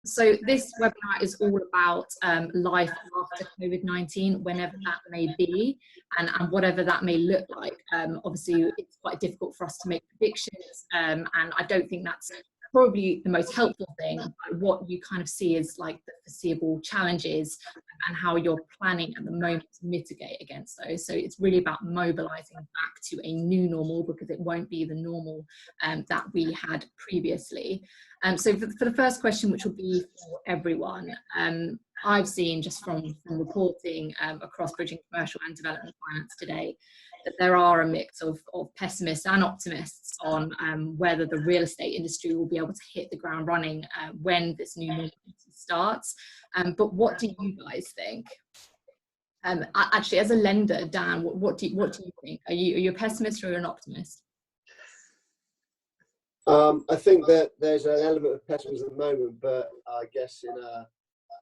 So this webinar is all about life after COVID-19, whenever that may be, and whatever that may look like. Obviously, it's quite difficult for us to make predictions, and I don't think that's probably the most helpful thing. But what you kind of see is like the foreseeable challenges and how you're planning at the moment to mitigate against those. So it's really about mobilizing back to a new normal, because it won't be the normal that we had previously. So for the first question, which will be for everyone, I've seen just from reporting across bridging commercial and development finance today, that there are a mix of pessimists and optimists on whether the real estate industry will be able to hit the ground running when this new normality starts. But what do you guys think? Actually, as a lender, Dan, what do you think? Are you a pessimist or an optimist? I think that there's an element of pessimism at the moment, but I guess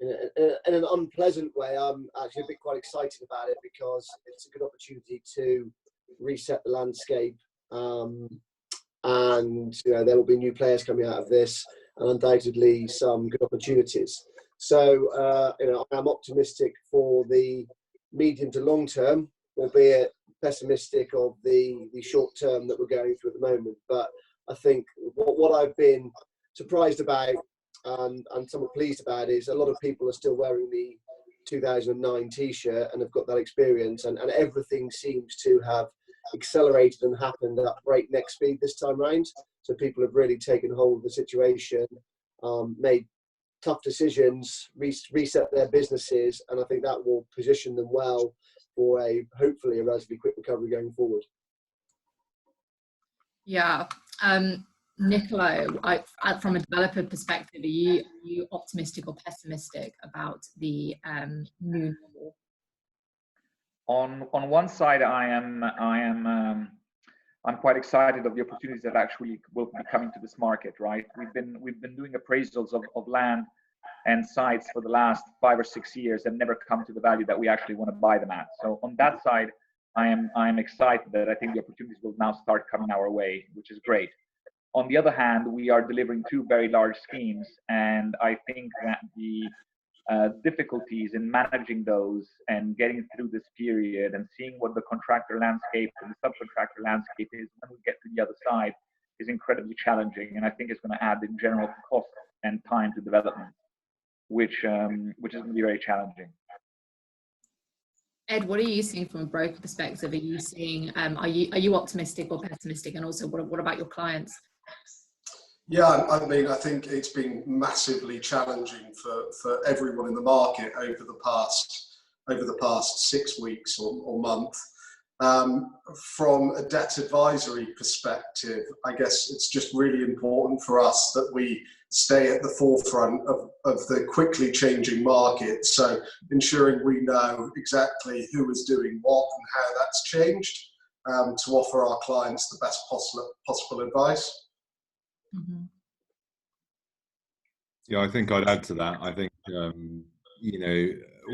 in an unpleasant way, I'm actually a bit quite excited about it, because it's a good opportunity to reset the landscape, and there will be new players coming out of this, and undoubtedly some good opportunities. So I'm optimistic for the medium to long term, albeit pessimistic of the short term that we're going through at the moment. But I think what I've been surprised about and somewhat pleased about is a lot of people are still wearing the 2009 t-shirt and have got that experience, and everything seems to have accelerated and happened at breakneck speed this time round. So people have really taken hold of the situation, made tough decisions, reset their businesses, and I think that will position them well for hopefully a relatively quick recovery going forward. Yeah. Nicola, from a developer perspective, are you optimistic or pessimistic about the new normal? On one side, I'm quite excited of the opportunities that actually will be coming to this market. Right, we've been doing appraisals of land and sites for the last 5 or 6 years and never come to the value that we actually want to buy them at. So on that side, I am excited that I think the opportunities will now start coming our way, which is great. On the other hand, we are delivering 2 very large schemes, and I think that the difficulties in managing those and getting through this period and seeing what the contractor landscape and the subcontractor landscape is when we get to the other side is incredibly challenging, and I think it's going to add in general cost and time to development, which is going to be very challenging. Ed, what are you seeing from a broker perspective? Are you seeing, are you optimistic or pessimistic? And also, what about your clients? Yeah, I mean, I think it's been massively challenging for everyone in the market over the past 6 weeks or month. From a debt advisory perspective, I guess it's just really important for us that we stay at the forefront of the quickly changing market. So ensuring we know exactly who is doing what and how that's changed, to offer our clients the best possible advice. Mm-hmm. Yeah, I think I'd add to that. I think,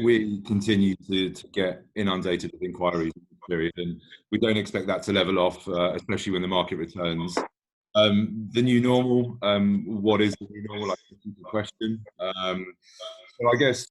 we continue to get inundated with inquiries in this period, and we don't expect that to level off, especially when the market returns. The new normal, what is the new normal? I think is the question. So I guess,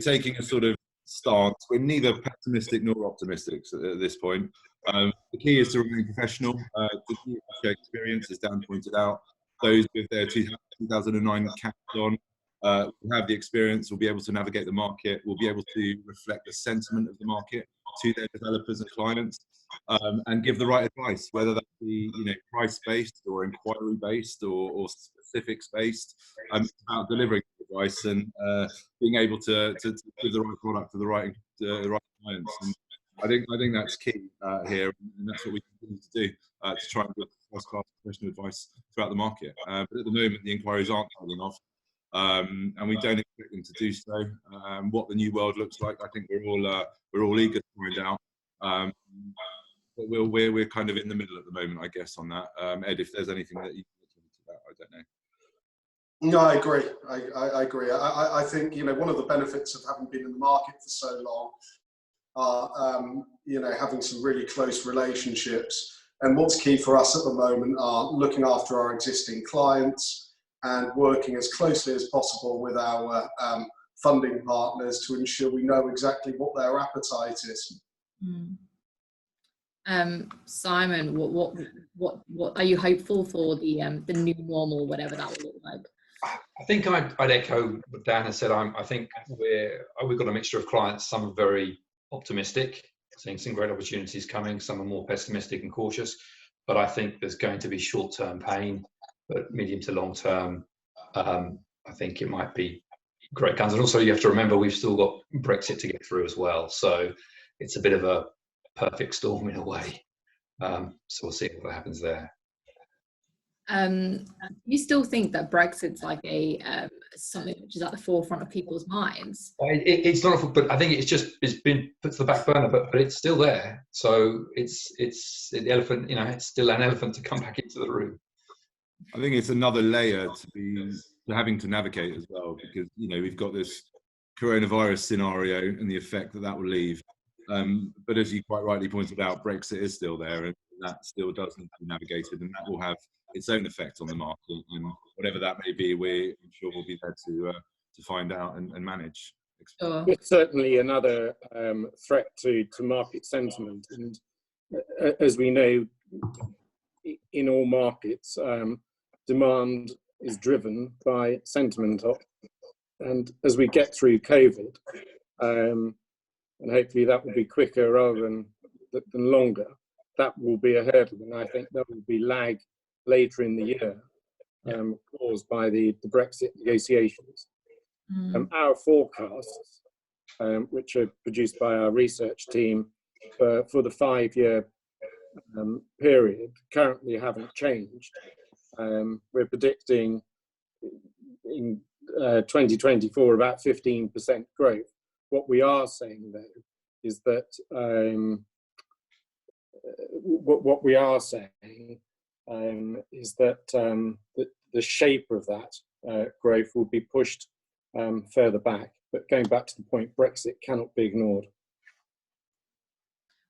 taking a sort of stance, we're neither pessimistic nor optimistic at this point. The key is to remain professional. The key is to experience, as Dan pointed out. Those with their 2009 caps on will have the experience, will be able to navigate the market, will be able to reflect the sentiment of the market to their developers and clients, and give the right advice, whether that be price-based or inquiry-based or specifics-based. About delivering advice and being able to give the right product to the right clients. And I think that's key here, and that's what we continue to do to try and give first-class professional advice throughout the market. But at the moment, the inquiries aren't coming off, and we don't expect them to do so. What the new world looks like, I think we're all eager to find out. But we're kind of in the middle at the moment, I guess, on that. Ed, if there's anything that you can talk to that, I don't know. No, I agree. I agree. I think one of the benefits of having been in the market for so long are having some really close relationships. And what's key for us at the moment are looking after our existing clients and working as closely as possible with our funding partners to ensure we know exactly what their appetite is. Simon, what are you hopeful for the new normal, whatever that will look like? I think I'd echo what Dan has said. I think we've got a mixture of clients. Some are very optimistic, seeing some great opportunities coming. Some are more pessimistic and cautious. But I think there's going to be short-term pain, but medium to long-term, I think it might be great guns. And also, you have to remember we've still got Brexit to get through as well. So it's a bit of a perfect storm in a way. So we'll see what happens there. You still think that Brexit's like something which is at the forefront of people's minds? It's not, but I think it's been put to the back burner, but it's still there. So it's the elephant, it's still an elephant to come back into the room. I think it's another layer to having to navigate as well, because we've got this coronavirus scenario and the effect that will leave. But as you quite rightly pointed out, Brexit is still there, and that still does need to be navigated, and that will have its own effect on the market, and whatever that may be, I'm sure we'll be there to find out and manage. Sure. It's certainly another threat to market sentiment, and as we know, in all markets, demand is driven by sentiment, and as we get through COVID, and hopefully that will be quicker rather than longer, that will be a hurdle, and I think there will be lag later in the year caused by the Brexit negotiations. Our forecasts, which are produced by our research team for the 5-year period, currently haven't changed. We're predicting in 2024 about 15% growth. What we are saying, though, is that the shape of that growth will be pushed further back. But going back to the point, Brexit cannot be ignored.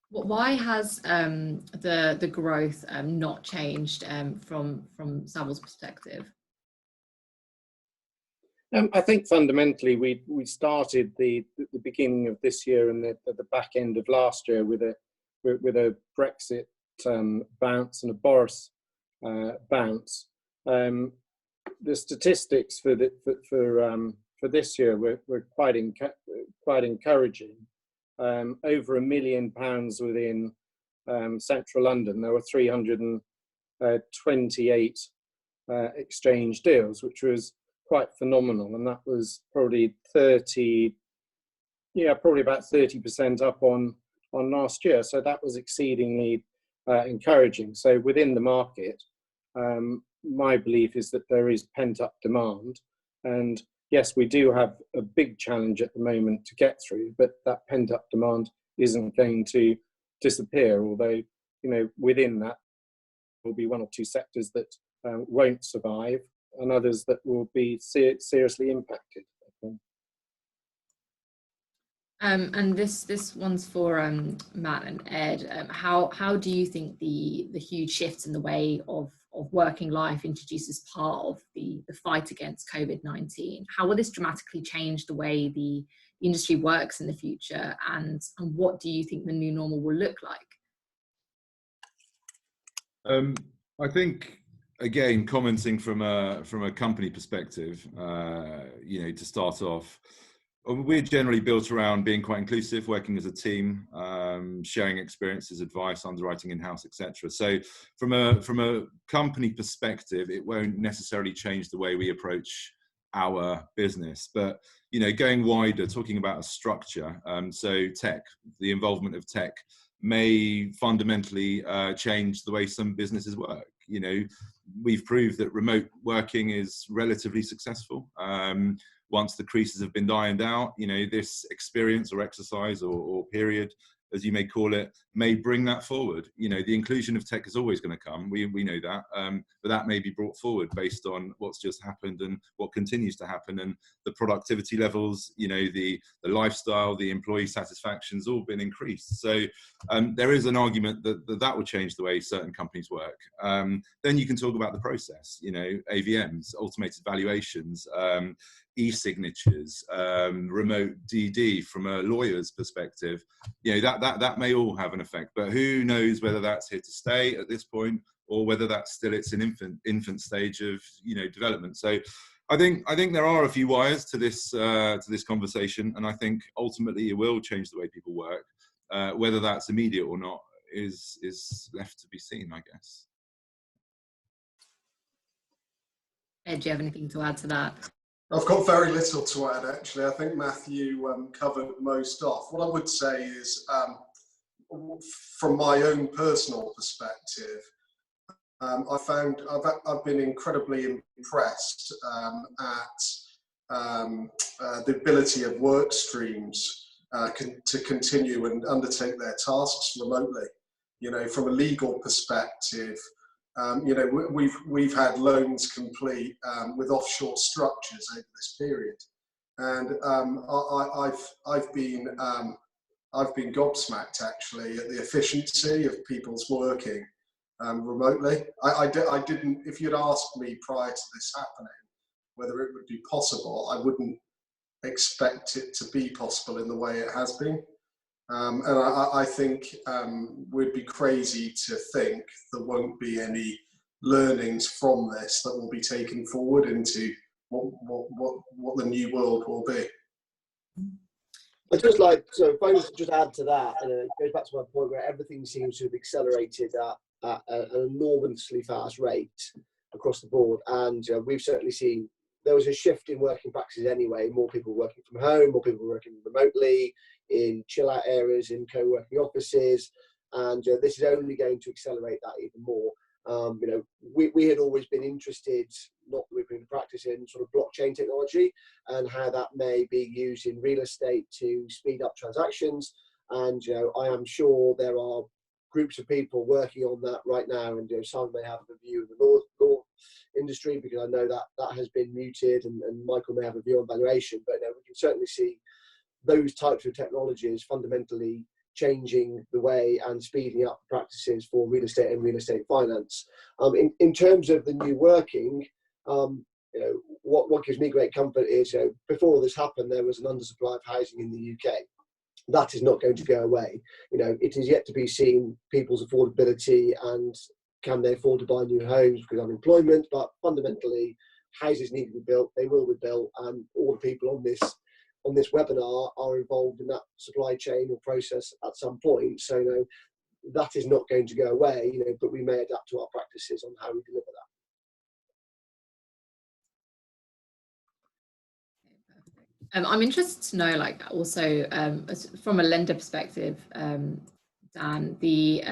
Why has the growth not changed from Savills' perspective? I think fundamentally we started the beginning of this year and the back end of last year with a Brexit bounce and a Boris bounce. The statistics for this year were quite encouraging. Over £1 million within central London. There were 328 exchange deals, which was quite phenomenal, and that was probably about 30% up on last year. So that was exceedingly encouraging. So within the market, my belief is that there is pent-up demand, and yes, we do have a big challenge at the moment to get through, but that pent-up demand isn't going to disappear, although within that there will be one or two sectors that won't survive and others that will be seriously impacted. And this one's for Matt and Ed. How do you think the huge shifts in the way of working life introduced as part of the fight against COVID-19? How will this dramatically change the way the industry works in the future, and what do you think the new normal will look like? I think, again, commenting from a company perspective, to start off, we're generally built around being quite inclusive, working as a team, sharing experiences, advice, underwriting in-house, etc. So from a company perspective, it won't necessarily change the way we approach our business. But going wider, talking about a structure, so tech, the involvement of tech may fundamentally change the way some businesses work. We've proved that remote working is relatively successful. Once the creases have been ironed out, this experience or exercise or period as you may call it, may bring that forward. You know, the inclusion of tech is always going to come. We know that, but that may be brought forward based on what's just happened and what continues to happen, and the productivity levels, you know, the lifestyle, the employee satisfaction's all been increased. So there is an argument that will change the way certain companies work. Then you can talk about the process, you know, AVMs, automated valuations, e-signatures, remote DD from a lawyer's perspective. You know, that may all have an effect, but who knows whether that's here to stay at this point, or whether that's still it's an infant stage of, you know, development. So I think there are a few wires to this conversation, and I think ultimately it will change the way people work. Whether that's immediate or not is left to be seen, I guess. Ed, do you have anything to add to that? I've got very little to add, actually. I think Matthew covered most off. What I would say is, from my own personal perspective, I've been incredibly impressed at the ability of work streams to continue and undertake their tasks remotely. You know, from a legal perspective, you know, we've had loans complete with offshore structures over this period, and I've been gobsmacked actually at the efficiency of people's working remotely. I didn't. If you'd asked me prior to this happening whether it would be possible, I wouldn't expect it to be possible in the way it has been. And I think we'd be crazy to think there won't be any learnings from this that will be taken forward into what the new world will be. I'd just like, so if I was to just add to that, and it goes back to my point where everything seems to have accelerated at an enormously fast rate across the board. And we've certainly seen there was a shift in working practices anyway, more people working from home, more people working remotely, in chill out areas, in co-working offices, and this is only going to accelerate that even more. You know, we had always been interested, not that we've been in practice, in sort of blockchain technology and how that may be used in real estate to speed up transactions. And you know, I am sure there are groups of people working on that right now, and you know, some may have a view in the law industry, because I know that has been muted, and Michael may have a view on valuation, but you know, we can certainly see those types of technologies fundamentally changing the way and speeding up practices for real estate and real estate finance. In terms of the new working, you know, what gives me great comfort is, you know, before this happened, there was an undersupply of housing in the UK. That is not going to go away. You know, it is yet to be seen people's affordability and can they afford to buy new homes because of unemployment. But fundamentally, houses need to be built. They will be built, and all the people on this webinar are involved in that supply chain or process at some point. So, you know, that is not going to go away. You know, but we may adapt to our practices on how we deliver that. I'm interested to know, like, also from a lender perspective, Dan, the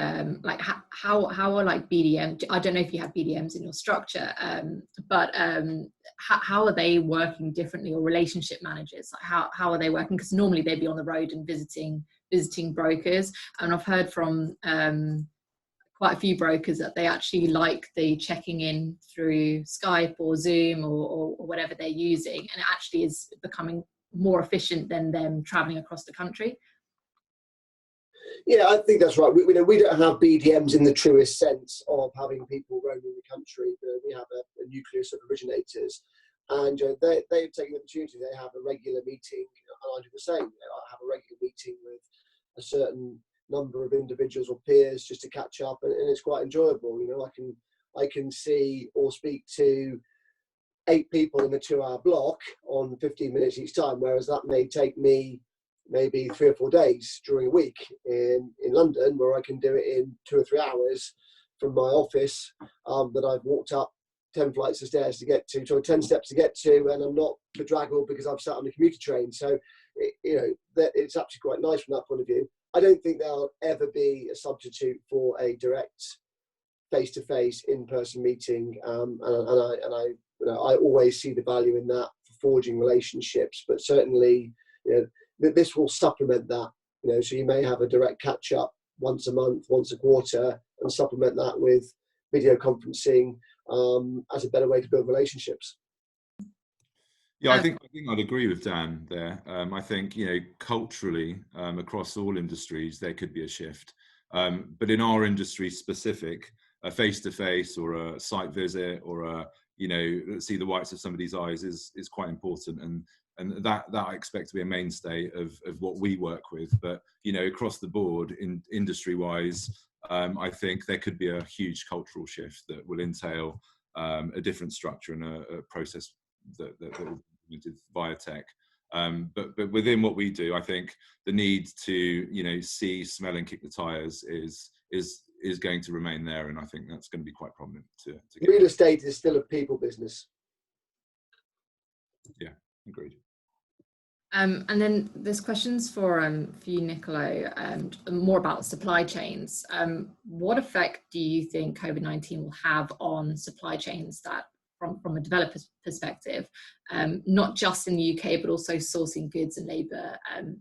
like how are like BDM? I don't know if you have BDMs in your structure, but how are they working differently, or relationship managers? Like how are they working? Because normally they'd be on the road and visiting brokers, and I've heard from quite a few brokers that they actually like the checking in through Skype or Zoom or whatever they're using, and it actually is becoming more efficient than them traveling across the country. Yeah, I think that's right. We don't have BDMs in the truest sense of having people roaming the country. We have a nucleus of originators, and they've taken the opportunity. They have a regular meeting, and I do the same. You know, I have a regular meeting with a certain number of individuals or peers just to catch up, and it's quite enjoyable. You know, I can see or speak to 8 people in a 2-hour block on 15 minutes each time, whereas that may take me maybe 3 or 4 days during a week in London, where I can do it in 2 or 3 hours from my office that I've walked up 10 flights of stairs to get to, or 10 steps to get to, and I'm not bedraggled because I've sat on the commuter train. So, you know, it's actually quite nice from that point of view. I don't think there'll ever be a substitute for a direct face-to-face in-person meeting, and I always see the value in that for forging relationships. But certainly, you know, this will supplement that You know, so you may have a direct catch up once a month, once a quarter, and supplement that with video conferencing as a better way to build relationships. Yeah, I think I'd agree with Dan there. I think, you know, culturally across all industries there could be a shift, but in our industry specific, a face-to-face or a site visit or a, you know, see the whites of somebody's eyes is quite important, and that I expect to be a mainstay of what we work with. But, you know, across the board, in industry-wise, I think there could be a huge cultural shift that will entail a different structure and a process that will be implemented via tech. But within what we do, I think the need to, you know, see, smell, and kick the tires is going to remain there, and I think that's going to be quite prominent. Real estate is still a people business. Yeah, agreed. And then there's questions for you, Nicolo, more about supply chains. What effect do you think COVID-19 will have on supply chains, that from a developer's perspective, not just in the UK, but also sourcing goods and labour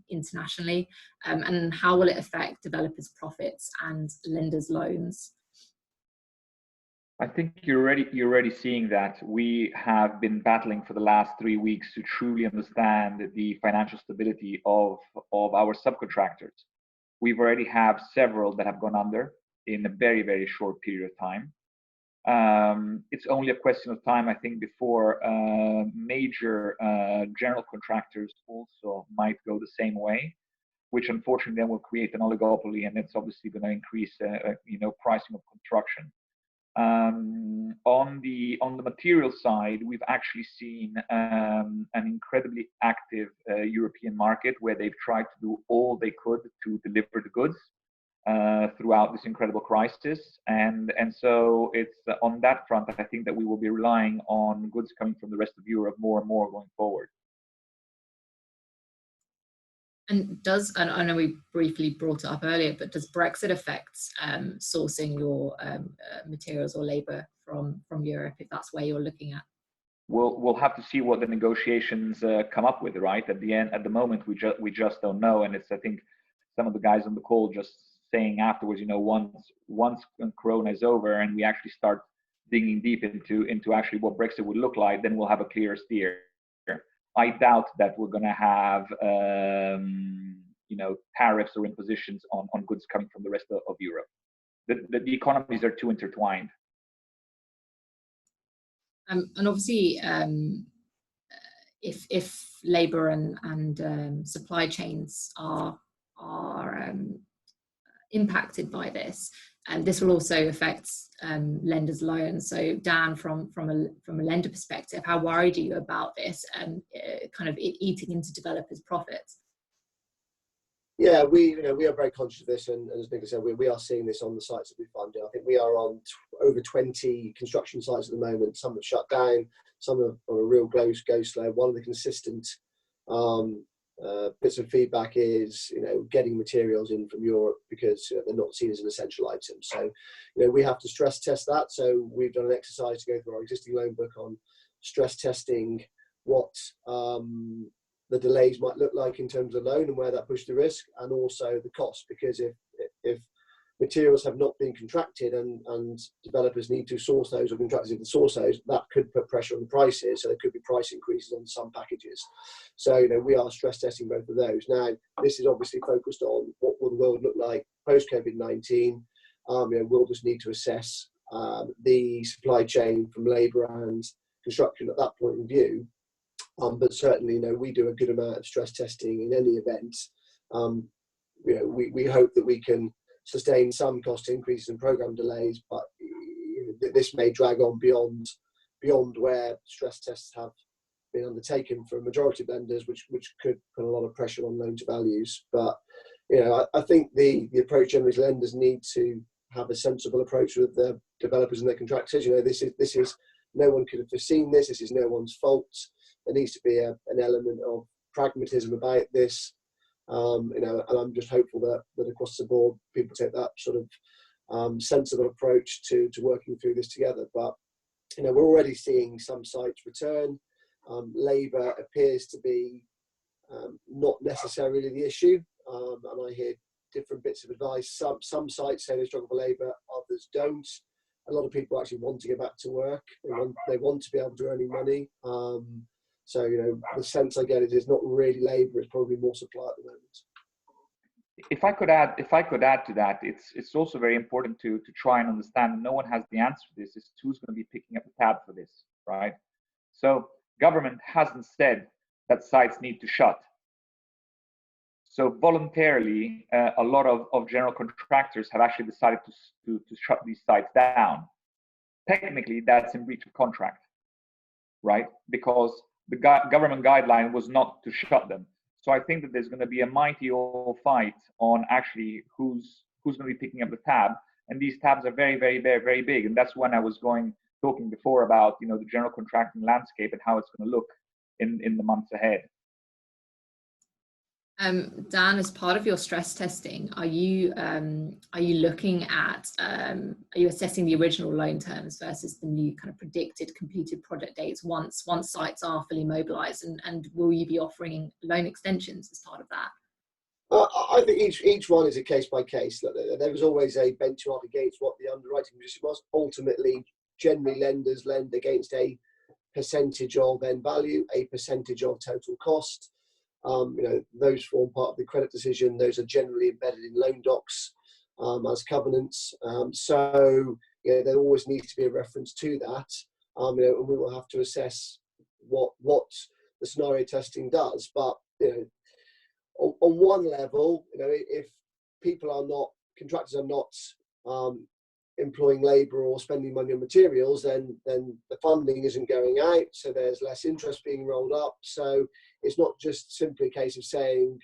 internationally? And how will it affect developers' profits and lenders' loans? I think you're already seeing that. We have been battling for the last 3 weeks to truly understand the financial stability of our subcontractors. We've already have several that have gone under in a very, very short period of time. It's only a question of time, I think, before major general contractors also might go the same way, which unfortunately then will create an oligopoly, and it's obviously going to increase, you know, pricing of construction. On the material side, we've actually seen an incredibly active European market where they've tried to do all they could to deliver the goods throughout this incredible crisis, and so it's on that front I think that we will be relying on goods coming from the rest of Europe more and more going forward. And I know we briefly brought it up earlier, but does Brexit affect sourcing your materials or labour from Europe, if that's where you're looking at? We'll have to see what the negotiations come up with, right? At the moment, we just don't know, and it's, I think, some of the guys on the call just saying afterwards, you know, once Corona is over and we actually start digging deep into actually what Brexit would look like, then we'll have a clearer steer. I doubt that we're going to have, you know, tariffs or impositions on goods coming from the rest of Europe. The economies are too intertwined. And obviously, if labour and supply chains are impacted by this, and this will also affect lenders' loans. So Dan, from a lender perspective, how worried are you about this and kind of eating into developers' profits? Yeah, we are very conscious of this, and as Nicola said, we are seeing this on the sites that we funded. I think we are on over 20 construction sites at the moment. Some have shut down, some are a real go slow. One of the consistent bits of feedback is, you know, getting materials in from Europe because they're not seen as an essential item. So, you know, we have to stress test that. So we've done an exercise to go through our existing loan book on stress testing what the delays might look like in terms of loan and where that pushed the risk, and also the cost, because if materials have not been contracted and developers need to source those, or contractors need to source those, that could put pressure on the prices. So there could be price increases on some packages. So, you know, we are stress testing both of those. Now, this is obviously focused on what will the world look like post COVID-19. You know, we'll just need to assess the supply chain from labour and construction at that point in view. But certainly, you know, we do a good amount of stress testing in any event. You know, we hope that we can sustain some cost increases and program delays, but this may drag on beyond where stress tests have been undertaken for a majority of lenders, which could put a lot of pressure on loan to values. But, you know, I think the approach generally lenders need to have a sensible approach with the developers and their contractors. You know, this is no one could have foreseen this. This is no one's fault. There needs to be an element of pragmatism about this. You know, and I'm just hopeful that across the board people take that sort of sensible approach to working through this together. But, you know, we're already seeing some sites return. Labour appears to be not necessarily the issue, and I I hear different bits of advice. Some sites say they struggle for labour, others don't. A lot of people actually want to get back to work. They want to be able to earn money. So, you know, the sense I get is not really labour; it's probably more supply at the moment. If I could add to that, it's also very important to try and understand, and no one has the answer to this, is who's going to be picking up the tab for this, right? So government hasn't said that sites need to shut. So voluntarily, a lot of general contractors have actually decided to shut these sites down. Technically, that's in breach of contract, right? Because the government guideline was not to shut them. So I think that there's going to be a mighty old fight on actually who's going to be picking up the tab, and these tabs are very, very, very, very big. And that's when I was talking before about, you know, the general contracting landscape and how it's going to look in the months ahead. Dan, as part of your stress testing, are you looking at, are you assessing the original loan terms versus the new kind of predicted completed project dates once sites are fully mobilised, and will you be offering loan extensions as part of that? I think each one is a case by case. There was always a benchmark against what the underwriting position was. Ultimately, generally lenders lend against a percentage of end value, a percentage of total cost. You know, those form part of the credit decision. Those are generally embedded in loan docs as covenants. So yeah, there always needs to be a reference to that. You know, and we will have to assess what the scenario testing does. But you know, on one level, you know, if contractors are not employing labour or spending money on materials, then the funding isn't going out, so there's less interest being rolled up. So it's not just simply a case of saying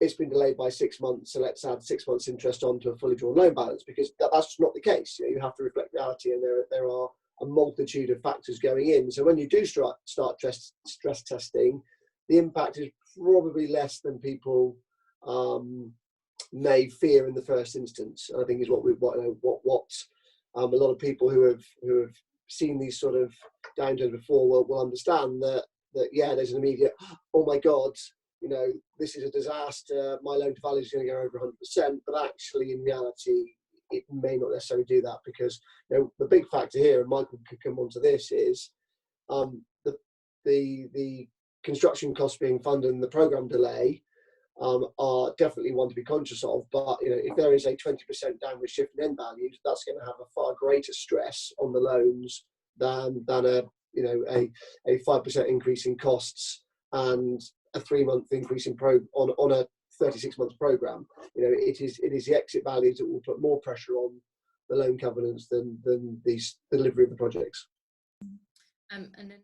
it's been delayed by 6 months, so let's add 6 months interest onto a fully drawn loan balance, because that's not the case. You know, you have to reflect reality, and there are a multitude of factors going in. So when you do start stress testing, the impact is probably less than people may fear in the first instance. I think is what a lot of people who have seen these sort of downturns before will understand that yeah, there's an immediate, oh my God, you know, this is a disaster, my loan to value is going to go over 100%, but actually in reality it may not necessarily do that, because you know, the big factor here, and Michael could come on to this, is the construction costs being funded and the programme delay are definitely one to be conscious of. But you know, if there is a 20% downward shift in end values, that's going to have a far greater stress on the loans than a 5% increase in costs and a 3-month increase in on a 36-month programme. You know, it is the exit values that will put more pressure on the loan covenants than the delivery of the projects. And then